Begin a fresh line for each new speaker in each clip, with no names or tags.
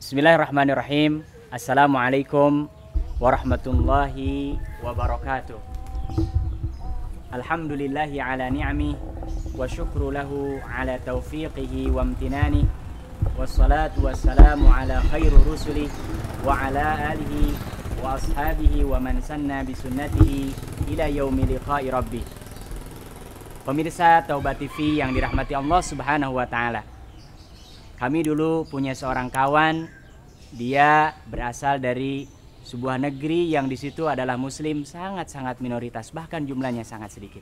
Bismillahirrahmanirrahim. Assalamualaikum warahmatullahi wabarakatuh. Alhamdulillahi ala ni'ami wa syukru lahu ala taufiqihi wa amtinani. Wassalatu wassalamu ala khairu rusuli wa ala alihi wa ashabihi wa man sanna bisunnatihi ila yaumi liqa'i rabbih. Pemirsa Taubat TV yang dirahmati Allah Subhanahu wa taala. Kami dulu punya seorang kawan, dia berasal dari sebuah negeri yang di situ adalah muslim sangat-sangat minoritas, bahkan jumlahnya sangat sedikit.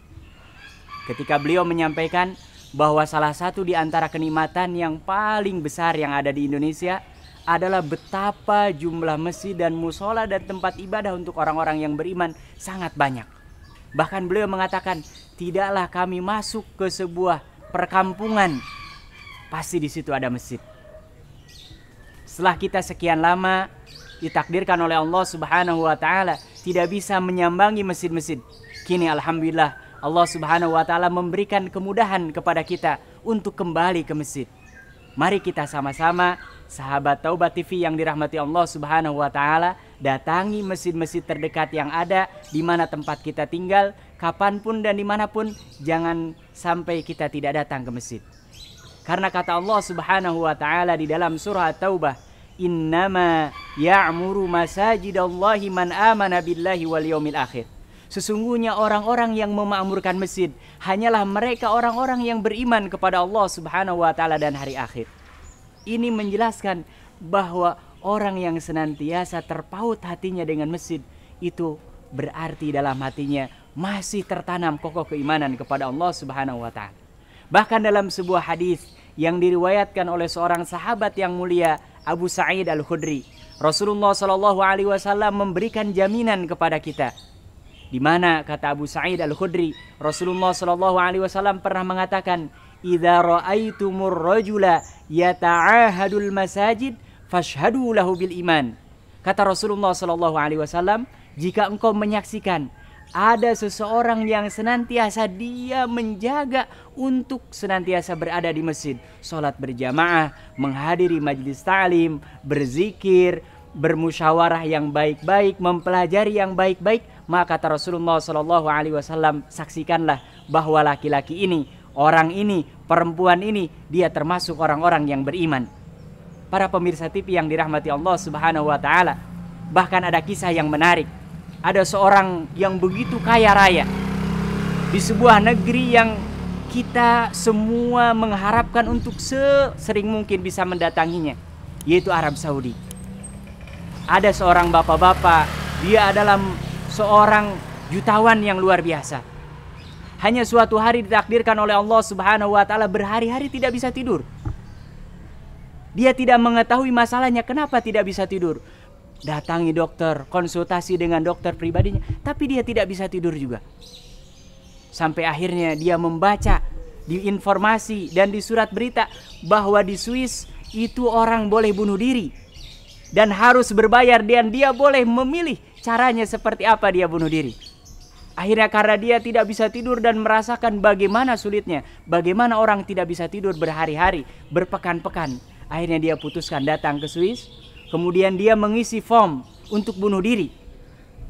Ketika beliau menyampaikan bahwa salah satu di antara kenikmatan yang paling besar yang ada di Indonesia adalah betapa jumlah masjid dan musola dan tempat ibadah untuk orang-orang yang beriman sangat banyak. Bahkan beliau mengatakan, tidaklah kami masuk ke sebuah perkampungan, pasti di situ ada masjid. Setelah kita sekian lama ditakdirkan oleh Allah Subhanahu wa taala tidak bisa menyambangi masjid-masjid. Kini alhamdulillah Allah Subhanahu wa taala memberikan kemudahan kepada kita untuk kembali ke masjid. Mari kita sama-sama sahabat Taubat TV yang dirahmati Allah Subhanahu wa taala datangi masjid-masjid terdekat yang ada di mana tempat kita tinggal, kapanpun dan dimanapun, jangan sampai kita tidak datang ke masjid. Karena kata Allah Subhanahu wa taala di dalam surah At-Taubah, "Innama ya'muru masajidallahi man amana billahi wal yaumil akhir." Sesungguhnya orang-orang yang memakmurkan masjid hanyalah mereka orang-orang yang beriman kepada Allah Subhanahu wa taala dan hari akhir. Ini menjelaskan bahwa orang yang senantiasa terpaut hatinya dengan masjid itu berarti dalam hatinya masih tertanam kokoh keimanan kepada Allah Subhanahu wa taala. Bahkan dalam sebuah hadis yang diriwayatkan oleh seorang sahabat yang mulia, Abu Sa'id Al-Khudri, Rasulullah SAW memberikan jaminan kepada kita. Di mana kata Abu Sa'id Al-Khudri, Rasulullah SAW pernah mengatakan, "Idza ra'aitumur rajula yata'ahadul masajid fashhadu lahu bil iman." Kata Rasulullah SAW, jika engkau menyaksikan ada seseorang yang senantiasa dia menjaga untuk senantiasa berada di masjid, sholat berjamaah, menghadiri majelis ta'lim, berzikir, bermusyawarah yang baik-baik, mempelajari yang baik-baik, maka kata Rasulullah SAW, saksikanlah bahwa laki-laki ini, orang ini, perempuan ini, dia termasuk orang-orang yang beriman. Para pemirsa TV yang dirahmati Allah Subhanahu wa taala, bahkan ada kisah yang menarik. Ada seorang yang begitu kaya raya di sebuah negeri yang kita semua mengharapkan untuk sesering mungkin bisa mendatanginya, yaitu Arab Saudi. Ada seorang bapak-bapak, dia adalah seorang jutawan yang luar biasa. Hanya suatu hari ditakdirkan oleh Allah Subhanahu wa taala berhari-hari tidak bisa tidur. Dia tidak mengetahui masalahnya, kenapa tidak bisa tidur. Datangi dokter, konsultasi dengan dokter pribadinya, tapi dia tidak bisa tidur juga. Sampai akhirnya dia membaca di informasi dan di surat berita bahwa di Swiss itu orang boleh bunuh diri dan harus berbayar, dan dia boleh memilih caranya seperti apa dia bunuh diri. Akhirnya karena dia tidak bisa tidur dan merasakan bagaimana sulitnya, bagaimana orang tidak bisa tidur berhari-hari, berpekan-pekan, akhirnya dia putuskan datang ke Swiss. Kemudian dia mengisi form untuk bunuh diri.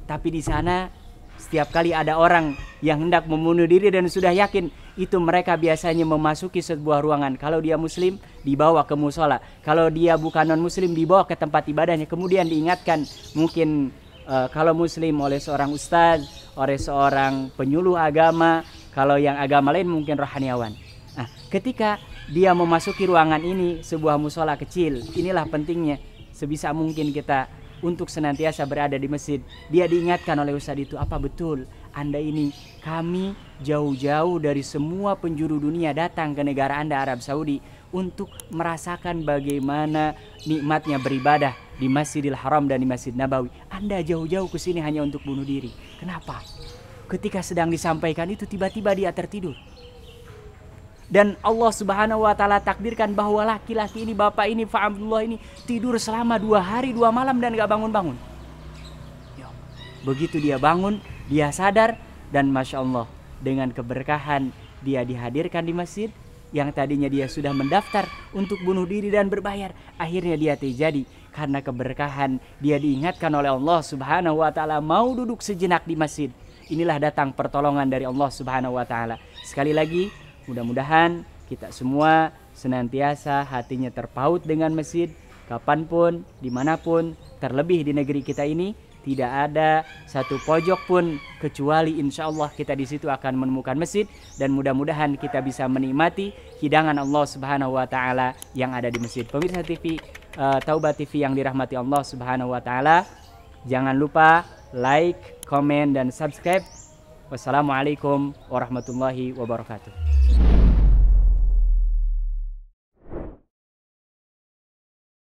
Tapi di sana setiap kali ada orang yang hendak membunuh diri dan sudah yakin, itu mereka biasanya memasuki sebuah ruangan. Kalau dia muslim dibawa ke musola, kalau dia bukan non muslim dibawa ke tempat ibadahnya. Kemudian diingatkan mungkin kalau muslim oleh seorang ustaz, oleh seorang penyuluh agama, kalau yang agama lain mungkin rohaniawan. Nah, ketika dia memasuki ruangan ini, sebuah musola kecil, inilah pentingnya sebisa mungkin kita untuk senantiasa berada di masjid. Dia diingatkan oleh ustadz itu, apa betul Anda ini, kami jauh-jauh dari semua penjuru dunia datang ke negara Anda Arab Saudi untuk merasakan bagaimana nikmatnya beribadah di Masjidil Haram dan di Masjid Nabawi. Anda jauh-jauh ke sini hanya untuk bunuh diri. Kenapa? Ketika sedang disampaikan itu tiba-tiba dia tertidur. Dan Allah Subhanahu wa taala takdirkan bahwa laki-laki ini, bapak ini, Fa Abdullah ini tidur selama 2 hari 2 malam dan gak bangun-bangun. Begitu dia bangun, dia sadar, dan Masya Allah, dengan keberkahan dia dihadirkan di masjid. Yang tadinya dia sudah mendaftar untuk bunuh diri dan berbayar, akhirnya dia terjadi karena keberkahan dia diingatkan oleh Allah Subhanahu wa taala mau duduk sejenak di masjid. Inilah datang pertolongan dari Allah Subhanahu wa taala. Sekali lagi, mudah-mudahan kita semua senantiasa hatinya terpaut dengan masjid, kapanpun, dimanapun, terlebih di negeri kita ini, tidak ada satu pojok pun kecuali insya Allah kita di situ akan menemukan masjid, dan mudah-mudahan kita bisa menikmati hidangan Allah Subhanahu wa taala yang ada di masjid. Pemirsa TV Taubat TV yang dirahmati Allah Subhanahu wa taala, jangan lupa like, komen, dan subscribe. Wassalamualaikum warahmatullahi wabarakatuh.